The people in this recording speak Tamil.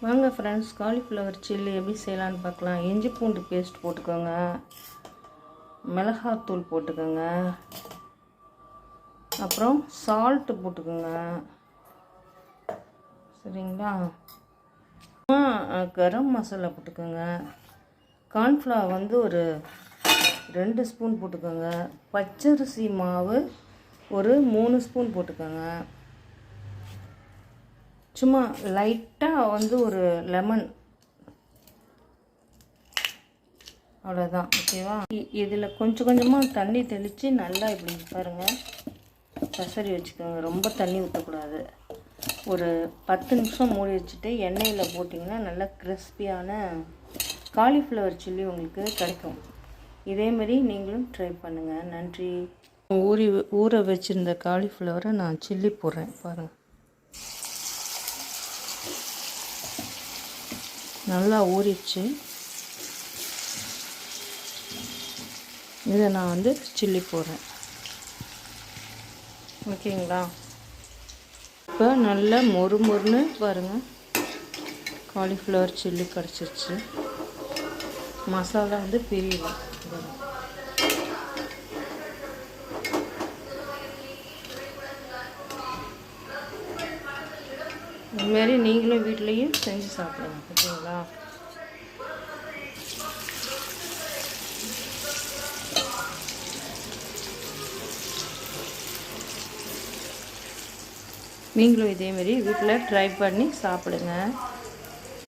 வாங்க ஃப்ரெண்ட்ஸ், காலிஃப்ளவர் சில்லி எப்படி செய்யலான்னு பார்க்கலாம். இஞ்சி பூண்டு பேஸ்ட் போட்டுக்கோங்க, மிளகாத்தூள் போட்டுக்கோங்க, அப்புறம் சால்ட்டு போட்டுக்கோங்க. சரிங்களா? கரம் மசாலா போட்டுக்கோங்க. கார்ன்ஃப்ளவர் வந்து ஒரு 2 ஸ்பூன் போட்டுக்கோங்க. பச்சரிசி மாவு ஒரு 3 ஸ்பூன் போட்டுக்கோங்க. சும்மா லைட்டாக வந்து ஒரு லெமன், அவ்வளோதான். ஓகேவா? இதில் கொஞ்சம் கொஞ்சமாக தண்ணி தெளித்து நல்லா இப்படி பாருங்கள் பசரி வச்சுக்கோங்க. ரொம்ப தண்ணி ஊற்றக்கூடாது. ஒரு 10 நிமிஷம் மூடி வச்சுட்டு எண்ணெயில் போட்டிங்கன்னா நல்லா கிறிஸ்பியான காலிஃப்ளவர் சில்லி உங்களுக்கு கிடைக்கும். இதேமாரி நீங்களும் ட்ரை பண்ணுங்கள். நன்றி. ஊற வச்சுருந்த காலிஃப்ளவரை நான் சில்லி போடுறேன் பாருங்கள். நல்லா ஊறிடுச்சு. இதை நான் வந்து சில்லி போடுறேன். ஓகேங்களா? இப்போ நல்லா மொறுன்னு பாருங்கள், காலிஃப்ளவர் சில்லி கிடச்சிருச்சு. மசாலா வந்து பிரியல. இதுமாரி நீங்களும் வீட்லேயும் செஞ்சு சாப்பிடுங்க. ஓகேங்களா? நீங்களும் இதேமாரி வீட்டில் ட்ரை பண்ணி சாப்பிடுங்க.